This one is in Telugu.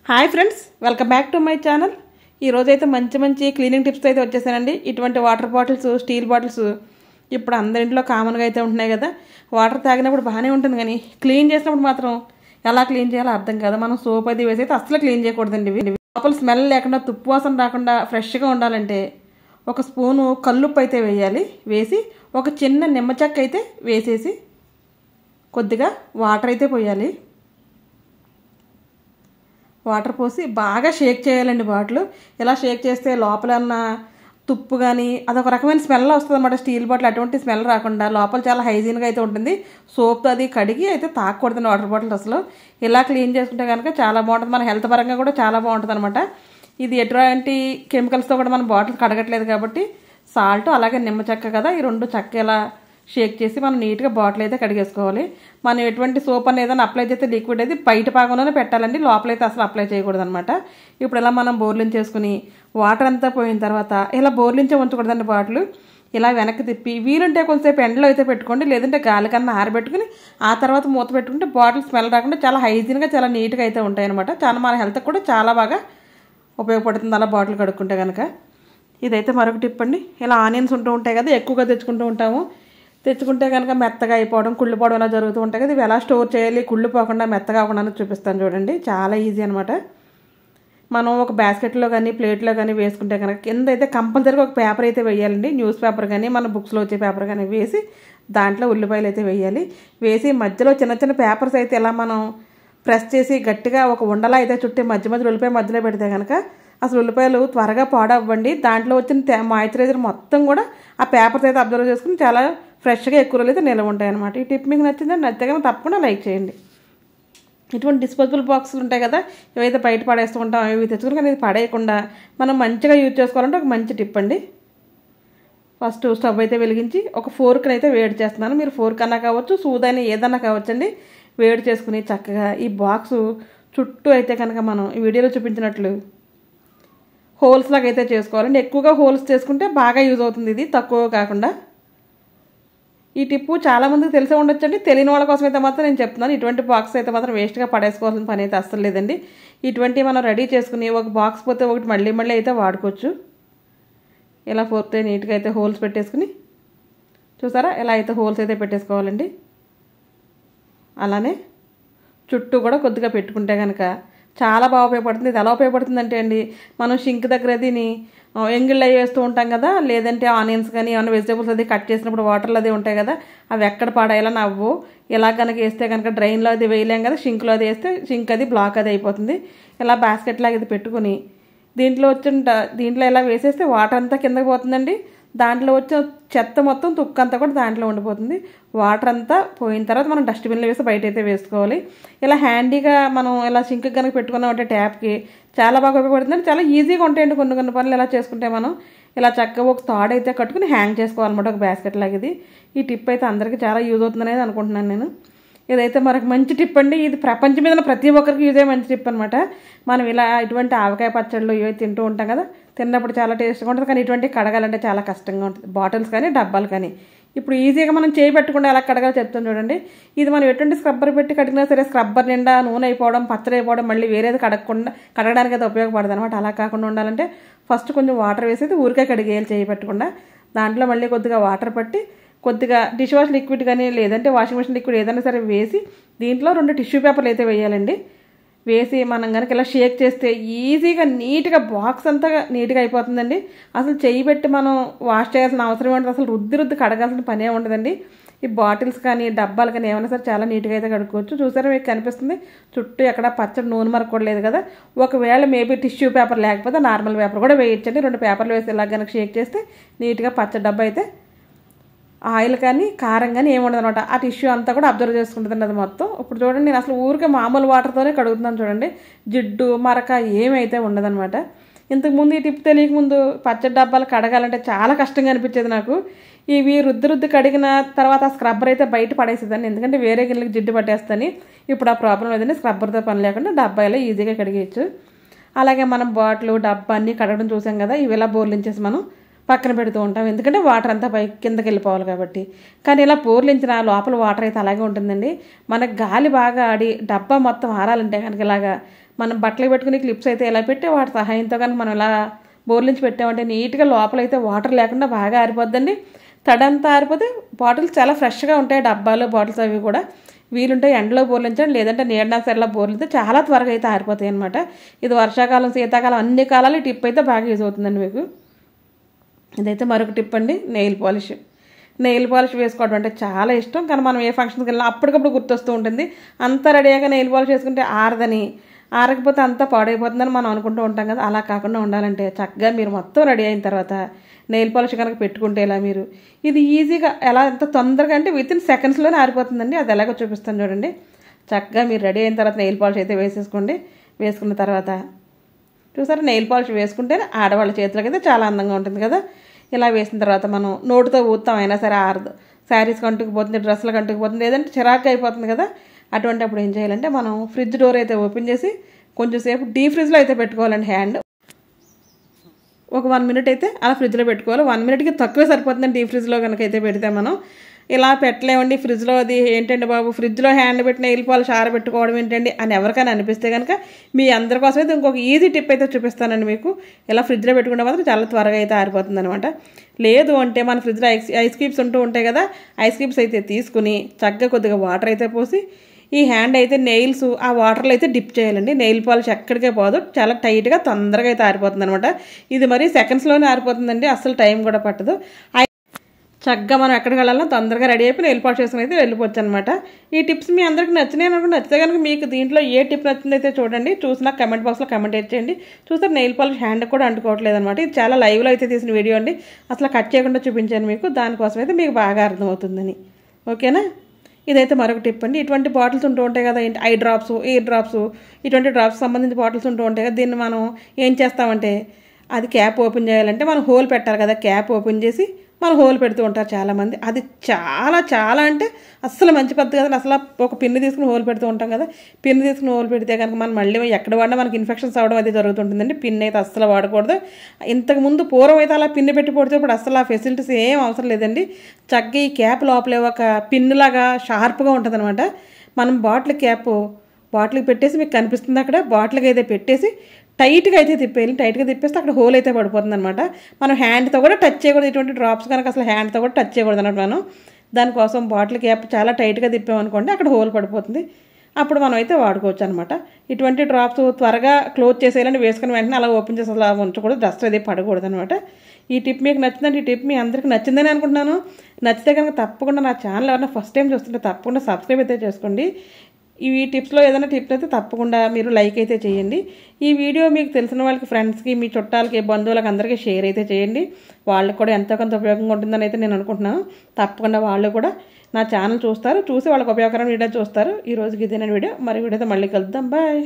Hi friends, welcome back to my channel. ఈరోజైతే మంచి క్లీనింగ్ టిప్స్ అయితే వచ్చేసానండి. ఇటువంటి వాటర్ బాటిల్స్, స్టీల్ బాటిల్స్ ఇప్పుడు అందరింట్లో కామన్గా అయితే ఉంటున్నాయి కదా. వాటర్ తాగినప్పుడు బాగానే ఉంటుంది, కానీ క్లీన్ చేసినప్పుడు మాత్రం ఎలా క్లీన్ చేయాలో అర్థం కాదు. మనం సోప్ అది వేసి అయితే అసలు క్లీన్ చేయకూడదండి. లోపల స్మెల్ లేకుండా, తుప్పు వాసన రాకుండా ఫ్రెష్గా ఉండాలంటే ఒక స్పూను కల్లుప్పు అయితే వేయాలి. వేసి ఒక చిన్న నిమ్మ చెక్క అయితే వేసేసి కొద్దిగా వాటర్ అయితే పోయాలి. వాటర్ పోసి బాగా షేక్ చేయాలండి బాటిల్. ఇలా షేక్ చేస్తే లోపల ఉన్న తుప్పు కానీ అదొక రకమైన స్మెల్ వస్తుంది అన్నమాట. స్టీల్ బాటిల్ అటువంటి స్మెల్ రాకుండా లోపల చాలా హైజీన్గా అయితే ఉంటుంది. సోప్తో అది కడిగి అయితే తాకూడదండి వాటర్ బాటిల్. అసలు ఇలా క్లీన్ చేసుకుంటే కనుక చాలా బాగుంటుంది. మన హెల్త్ పరంగా కూడా చాలా బాగుంటుంది అనమాట. ఇది ఎటువంటి కెమికల్స్తో కూడా మనం బాటిల్ కడగట్లేదు కాబట్టి సాల్ట్ అలాగే నిమ్మ చెక్క కదా, ఈ రెండు చెక్క ఇలా షేక్ చేసి మనం నీట్గా బాటిల్ అయితే కడిగేసుకోవాలి. మనం ఎటువంటి సోప్ అని ఏదైనా అప్లై చేస్తే లిక్విడ్ అయితే బయట భాగంలోనే పెట్టాలండి, లోపలైతే అసలు అప్లై చేయకూడదు అనమాట. ఇప్పుడు ఇలా మనం బోర్లించేసుకుని వాటర్ అంతా పోయిన తర్వాత ఇలా బోర్లించే ఉంచకూడదండి బాటిల్. ఇలా వెనక్కి తిప్పి వీలుంటే కొంచెంసేపు ఎండలో అయితే పెట్టుకోండి, లేదంటే గాలి కన్నా ఆరబెట్టుకుని ఆ తర్వాత మూత పెట్టుకుంటే బాటిల్ స్మెల్ రాకుండా చాలా హైజీన్గా చాలా నీట్గా అయితే ఉంటాయి అనమాట. చాలా మన హెల్త్కి కూడా చాలా బాగా ఉపయోగపడుతుంది అలా బాటిల్ కడుక్కుంటే కనుక. ఇదైతే మరొక టిప్ అండి. ఇలా ఆనియన్స్ ఉంటూ ఉంటాయి కదా, ఎక్కువగా తెచ్చుకుంటే కనుక మెత్తగా అయిపోవడం, కుళ్ళిపోవడం అలా జరుగుతూ ఉంటాయి కదా. ఇవి ఎలా స్టోర్ చేయాలి కుళ్ళిపోకుండా మెత్తగా అవ్వకుండా చూపిస్తాను చూడండి. చాలా ఈజీ అనమాట. మనం ఒక బాస్కెట్లో కానీ ప్లేట్లో కానీ వేసుకుంటే కనుక కింద అయితే కంపల్సరీగా ఒక పేపర్ అయితే వేయాలండి. న్యూస్ పేపర్ కానీ మన బుక్స్లో వచ్చే పేపర్ కానీ వేసి దాంట్లో ఉల్లిపాయలు అయితే వేయాలి. వేసి మధ్యలో చిన్న పేపర్స్ అయితే ఇలా మనం ప్రెస్ చేసి గట్టిగా ఒక ఉండలా అయితే చుట్టి మధ్య ఉల్లిపాయ మధ్యలో పెడితే కనుక అసలు ఉల్లిపాయలు త్వరగా పాడవ్వండి. దాంట్లో వచ్చిన మాయిశ్చరైజర్ మొత్తం కూడా ఆ పేపర్స్ అయితే అబ్జర్వ్ చేసుకుని చాలా ఫ్రెష్గా ఎక్కువ రోజులు అయితే నిల్వ ఉంటాయి అనమాట. ఈ టిప్ మీకు నచ్చిందని నచ్చితే కనుక తప్పకుండా లైక్ చేయండి. ఇటువంటి డిస్పోజబుల్ బాక్సులు ఉంటాయి కదా, ఇవైతే బయట పడేస్తూ ఉంటాం, ఇవి తెచ్చుకుని కానీ ఇది పడేయకుండా మనం మంచిగా యూజ్ చేసుకోవాలంటే ఒక మంచి టిప్ అండి. ఫస్ట్ స్టవ్ అయితే వెలిగించి ఒక ఫోర్క్ని అయితే వేడి చేస్తున్నాను. మీరు ఫోర్క్ అన్నా కావచ్చు, సూదైనా ఏదన్నా కావచ్చండి. వేడి చేసుకుని చక్కగా ఈ బాక్సు చుట్టూ అయితే కనుక మనం ఈ వీడియోలో చూపించినట్లు హోల్స్ లాగా అయితే చేసుకోవాలండి. ఎక్కువగా హోల్స్ చేసుకుంటే బాగా యూజ్ అవుతుంది, ఇది తక్కువ కాకుండా. ఈ టిప్పు చాలామందికి తెలిసే ఉండొచ్చండి. తెలియని వాళ్ళ కోసం అయితే మాత్రం నేను చెప్తున్నాను. ఇటువంటి బాక్స్ అయితే మాత్రం వేస్ట్గా పడేసుకోవాల్సిన పని అయితే అస్సలు లేదండి. ఇటువంటివి మనం రెడీ చేసుకుని ఒక బాక్స్ పోతే ఒకటి మళ్ళీ అయితే వాడుకోవచ్చు. ఇలా పోతే నీట్గా అయితే హోల్స్ పెట్టేసుకుని చూసారా, ఇలా అయితే హోల్స్ అయితే పెట్టేసుకోవాలండి. అలానే చుట్టూ కూడా కొద్దిగా పెట్టుకుంటే కనుక చాలా బాగా ఉపయోగపడుతుంది. ఇది ఎలా ఉపయోగపడుతుంది అంటే అండి, మనం షింక్ దగ్గర దీని ఎంగిళ్ళు అవి వేస్తూ ఉంటాం కదా, లేదంటే ఆనియన్స్ కానీ ఏమైనా వెజిటేబుల్స్ అది కట్ చేసినప్పుడు వాటర్లో అది ఉంటాయి కదా, అవి ఎక్కడ పాడేయాలని అవ్వు. ఇలా కనుక వేస్తే కనుక డ్రైన్లో అది వేయలేం కదా, షింక్లో అది వేస్తే షింక్ అది బ్లాక్ అది అయిపోతుంది. ఇలా బాస్కెట్ లాగా ఇది పెట్టుకుని దీంట్లో ఇలా వేసేస్తే వాటర్ అంతా కిందకి పోతుందండి. దాంట్లో వచ్చిన చెత్త మొత్తం తుక్కంతా కూడా దాంట్లో ఉండిపోతుంది. వాటర్ అంతా పోయిన తర్వాత మనం డస్ట్బిన్లో వేసి బయట అయితే వేసుకోవాలి. ఇలా హ్యాండీగా మనం ఇలా సింక్ కనుక పెట్టుకున్నామంటే ట్యాప్కి చాలా బాగా ఉపయోగపడుతుంది. చాలా ఈజీగా ఉంటాయండి కొన్ని పనులు ఇలా చేసుకుంటే. మనం ఇలా చక్కగా ఒక తాడు అయితే కట్టుకుని హ్యాంగ్ చేసుకోవాలన్నమాట, ఒక బాస్కెట్ లాగా. ఇది ఈ టిప్ అయితే అందరికీ చాలా యూజ్ అవుతుంది అనేది అనుకుంటున్నాను నేను. ఇదైతే మనకు మంచి టిప్ అండి. ఇది ప్రపంచం మీద ప్రతి ఒక్కరికి యూజ్ అయ్యే మంచి టిప్ అనమాట. మనం ఇలా ఇటువంటి ఆవకాయ పచ్చళ్ళు ఇవి తింటూ ఉంటాం కదా, తిన్నప్పుడు చాలా టేస్ట్గా ఉంటుంది, కానీ ఇటువంటి కడగాలంటే చాలా కష్టంగా ఉంటుంది. బాటిల్స్ కానీ డబ్బాలు కానీ ఇప్పుడు ఈజీగా మనం చేయి పెట్టకుండా ఎలా కడగాలో చెప్తాను చూడండి. ఇది మనం ఎటువంటి స్క్రబ్బర్ పెట్టి కడిగినా సరే స్క్రబ్బర్ నిండా నూనె అయిపోవడం, పచ్చడి అయిపోవడం, మళ్ళీ వేరేది కడగడానికి అయితే ఉపయోగపడదు అనమాట. అలా కాకుండా ఉండాలంటే ఫస్ట్ కొంచెం వాటర్ వేసేది ఊరికే కడిగేయాలి చేయి పెట్టకుండా. దాంట్లో మళ్ళీ కొద్దిగా వాటర్ పట్టి కొద్దిగా డిష్ వాష్ లిక్విడ్ కానీ లేదంటే వాషింగ్ మెషిన్ లిక్విడ్ ఏదైనా సరే వేసి దీంట్లో 2 టిష్యూ పేపర్లు అయితే వేయాలండి. వేసి మనం కనుక ఇలా షేక్ చేస్తే ఈజీగా నీట్గా బాక్స్ అంతా నీట్గా అయిపోతుందండి. అసలు చెయ్యి పెట్టి మనం వాష్ చేయాల్సిన అవసరం ఉంటుంది, అసలు రుద్ది కడగాల్సిన పనే ఉండదండి. ఈ బాటిల్స్ కానీ డబ్బాలు కానీ ఏమైనా సరే చాలా నీట్గా అయితే కడుక్కోవచ్చు. చూసారా, మీకు కనిపిస్తుంది చుట్టూ ఎక్కడ పచ్చడి నూనె మరకూడలేదు కదా. ఒకవేళ మేబీ టిష్యూ పేపర్ లేకపోతే నార్మల్ పేపర్ కూడా వేయచ్చండి. 2 పేపర్లు వేసి ఇలా కనుక షేక్ చేస్తే నీట్గా పచ్చడి డబ్బా అయితే ఆయిల్ కానీ కారం కానీ ఏముండదు అనమాట. ఆ టిష్యూ అంతా కూడా అబ్జర్వ్ చేసుకుంటుందండి అది మొత్తం. ఇప్పుడు చూడండి, నేను అసలు ఊరికే మామూలు వాటర్తోనే కడుగుతున్నాను చూడండి. జిడ్డు మరక ఏమైతే ఉండదనమాట. ఇంతకుముందు ఈ టిప్ తెలియకముందు పచ్చడి డబ్బాలు కడగాలంటే చాలా కష్టంగా అనిపించేది నాకు. ఇవి రుద్ది కడిగిన తర్వాత ఆ స్క్రబ్బర్ అయితే బయట పడేసేదాన్ని, ఎందుకంటే వేరే గిన్నెలకు జిడ్డు పట్టేస్తాను. ఇప్పుడు ఆ ప్రాబ్లం లేదండి, స్క్రబ్బర్తో పని లేకుండా డబ్బాలో ఈజీగా కడిగేయచ్చు. అలాగే మనం బాటిల్ డబ్బా అన్నీ కడగడం చూసాం కదా, ఇవి ఇలా బోర్లించేసి మనం పక్కన పెడుతూ ఉంటాం, ఎందుకంటే వాటర్ అంతా పై కిందకి వెళ్ళిపోవాలి కాబట్టి. కానీ ఇలా బోర్లించిన లోపల వాటర్ అయితే అలాగే ఉంటుందండి. మనకు గాలి బాగా ఆడి డబ్బా మొత్తం ఆరాలంటే కనుక ఇలాగా మనం బట్టలు పెట్టుకునే క్లిప్స్ అయితే ఇలా పెట్టి వాటి సహాయంతో కనుక మనం ఇలా బోర్లించి పెట్టామంటే నీట్గా లోపలైతే వాటర్ లేకుండా బాగా ఆరిపోద్దండి. తడంతా ఆరిపోతే బాటిల్స్ చాలా ఫ్రెష్గా ఉంటాయి, డబ్బాలు బాటిల్స్ అవి కూడా. వీలుంటే ఎండలో బోర్లించండి, లేదంటే నీడనా సరిలా బోర్లింటే చాలా త్వరగా అయితే ఆరిపోతాయి అనమాట. ఇది వర్షాకాలం శీతాకాలం అన్ని కాలాలు ఈ టిప్ అయితే బాగా యూజ్ అవుతుందండి మీకు. ఇదైతే మరొక టిప్ అండి, నెయిల్ పాలిష్. నెయిల్ పాలిష్ వేసుకోవడం అంటే చాలా ఇష్టం, కానీ మనం ఏ ఫంక్షన్కి వెళ్ళినా అప్పటికప్పుడు గుర్తొస్తూ ఉంటుంది. అంతా రెడీ అయ్యాక నెయిల్ పాలిష్ వేసుకుంటే ఆరదని, ఆరకపోతే అంతా పాడైపోతుందని మనం అనుకుంటూ ఉంటాం కదా. అలా కాకుండా ఉండాలంటే చక్కగా మీరు మొత్తం రెడీ అయిన తర్వాత నెయిల్ పాలిష్ కనుక పెట్టుకుంటే ఇలా మీరు ఇది ఈజీగా ఎలా ఎంత తొందరగా అంటే విత్ ఇన్ సెకండ్స్లోనే ఆరిపోతుందండి. అది ఎలాగో చూపిస్తాను చూడండి. చక్కగా మీరు రెడీ అయిన తర్వాత నెయిల్ పాలిష్ అయితే వేసేసుకోండి. వేసుకున్న తర్వాత చూసారా, నెయిల్ పాలిష్ వేసుకుంటేనే ఆడవాళ్ళ చేతులకి అయితే చాలా అందంగా ఉంటుంది కదా. ఇలా వేసిన తర్వాత మనం నోటుతో ఊతాం అయినా సరే ఆరదు. శారీస్కి అంటుకుపోతుంది, డ్రెస్సులకు అంటుకుపోతుంది, లేదంటే చిరాకు అయిపోతుంది కదా. అటువంటి అప్పుడు ఏం చేయాలంటే మనం ఫ్రిడ్జ్ డోర్ అయితే ఓపెన్ చేసి కొంచెం సేపు డీప్ ఫ్రిడ్జ్లో అయితే పెట్టుకోవాలండి. హ్యాండ్ ఒక 1 మినిట్ అయితే అలా ఫ్రిడ్జ్లో పెట్టుకోవాలి. 1 మినిట్కి తక్కువే సరిపోతుందండి డీప్ ఫ్రిడ్జ్లో కనుక అయితే పెడితే. మనం ఇలా పెట్టలేమండి ఫ్రిడ్జ్లో, అది ఏంటండి బాబు ఫ్రిడ్జ్లో హ్యాండ్ పెట్టి నెయిల్ పాలిష్ ఆరబెట్టుకోవడం ఏంటండి అని ఎవరికైనా అనిపిస్తే కనుక మీ అందరి కోసం అయితే ఇంకొక ఈజీ టిప్ అయితే చూపిస్తానండి మీకు. ఇలా ఫ్రిడ్జ్లో పెట్టుకుంటే మాత్రం చాలా త్వరగా అయితే ఆరిపోతుంది అనమాట. లేదు అంటే మన ఫ్రిడ్జ్లో ఐస్ క్యూబ్స్ ఉంటూ ఉంటాయి కదా, ఐస్ క్యూబ్స్ అయితే తీసుకుని చక్కగా కొద్దిగా వాటర్ అయితే పోసి ఈ హ్యాండ్ అయితే నెయిల్స్ ఆ వాటర్లో అయితే డిప్ చేయాలండి. నెయిల్ పాలిష్ ఎక్కడికే పోదు, చాలా టైట్గా తొందరగా అయితే ఆరిపోతుంది అనమాట. ఇది మరి సెకండ్స్లోనే ఆరిపోతుందండి, అస్సలు టైం కూడా పట్టదు. చక్కగా మనం ఎక్కడికి వెళ్ళాలో తొందరగా రెడీ అయిపోయి నెయిల్ పాలిష్ చేసుకుని అయితే వెళ్ళిపోవచ్చు అనమాట. ఈ టిప్స్ మీ అందరికి నచ్చినాయి అనుకుంటే, నచ్చితే కనుక మీకు దీంట్లో ఏ టిప్ నచ్చింది అయితే చూడండి, చూసినా కమెంట్ బాక్స్లో కమెంట్ చేయండి. చూస్తే నెయిల్ పాలిష్ హ్యాండ్ కూడా అంటుకోవట్లేదు అనమాట. ఇది చాలా లైవ్లో అయితే తీసిన వీడియో అండి, అసలు కట్ చేయకుండా చూపించాను మీకు, దానికోసం అయితే మీకు బాగా అర్థమవుతుందని. ఓకేనా. ఇదైతే మరొక టిప్ అండి. ఇటువంటి బాటిల్స్ ఉంటూ ఉంటాయి కదా, ఐ డ్రాప్స్, ఇయర్ డ్రాప్స్, ఇటువంటి డ్రాప్స్ సంబంధించి బాటిల్స్ ఉంటూ ఉంటాయి కదా. దీన్ని మనం ఏం చేస్తామంటే అది క్యాప్ ఓపెన్ చేయాలంటే మనం హోల్ పెట్టాలి కదా. క్యాప్ ఓపెన్ చేసి మనం హోల్ పెడుతూ ఉంటారు చాలామంది. అది చాలా చాలా అంటే అస్సలు మంచి పద్ధతి కదా. అసలు ఒక పిన్ను తీసుకుని హోల్ పెడుతూ ఉంటాం కదా. పిన్ను తీసుకుని హోల్ పెడితే కనుక మనం మళ్ళీ ఎక్కడ వాడినా మనకి ఇన్ఫెక్షన్స్ అవ్వడం అది జరుగుతుంటుందండి. పిన్ అయితే అస్సలు వాడకూడదు. ఇంతకుముందు పూర్వం అయితే అలా పిన్ను పెట్టి పొడితే ఇప్పుడు అస్సలు ఆ ఫెసిలిటీస్ ఏం అవసరం లేదండి. చక్కగా ఈ క్యాప్ లోపలే ఒక పిన్నులాగా షార్ప్గా ఉంటుంది అనమాట. మనం బాటిల్ క్యాప్ బాటిల్కి పెట్టేసి మీకు కనిపిస్తుంది అక్కడ, బాటిల్కి అయితే పెట్టేసి టైట్గా అయితే తిప్పేయాలి. టైట్గా తిప్పేస్తే అక్కడ హోల్ అయితే పడిపోతుంది అనమాట. మనం హ్యాండ్తో కూడా టచ్ చేయకూడదు. ఇటువంటి డ్రాప్స్ కనుక అసలు హ్యాండ్తో కూడా టచ్ చేయకూడదు అనమాట. మనం దానికోసం బాటిల్ క్యాప్ చాలా టైట్గా తిప్పామనుకోండి, అక్కడ హోల్ పడిపోతుంది. అప్పుడు మనం అయితే వాడుకోవచ్చు అనమాట. ఇటువంటి డ్రాప్స్ త్వరగా క్లోజ్ చేసేయాలని వేసుకుని వెంటనే అలా ఓపెన్ చేసి అలా ఉంచకూడదు, డస్ట్ అది పడకూడదు అనమాట. ఈ టిప్ మీకు నచ్చిందంటే ఈ టిప్ మీ అందరికీ నచ్చిందని అనుకుంటున్నాను. నచ్చితే కనుక తప్పకుండా నా ఛానల్ ఎవరైనా ఫస్ట్ టైం చూస్తుంటే తప్పకుండా సబ్స్క్రైబ్ అయితే చేసుకోండి. ఈ టిప్స్లో ఏదైనా టిప్స్ అయితే తప్పకుండా మీరు లైక్ అయితే చేయండి. ఈ వీడియో మీకు తెలిసిన వాళ్ళకి, ఫ్రెండ్స్కి, మీ చుట్టాలకి, బంధువులకు అందరికీ షేర్ అయితే చేయండి. వాళ్ళకి కూడా ఎంతో కొంత ఉపయోగంగా ఉంటుందని అయితే నేను అనుకుంటున్నాను. తప్పకుండా వాళ్ళు కూడా నా ఛానల్ చూస్తారు, చూసి వాళ్ళకి ఉపయోగకరమైన వీడియో చూస్తారు. ఈ రోజుకి ఇదేనా వీడియో, మరి వీడియోతో మళ్ళీ కలుద్దాం. బాయ్.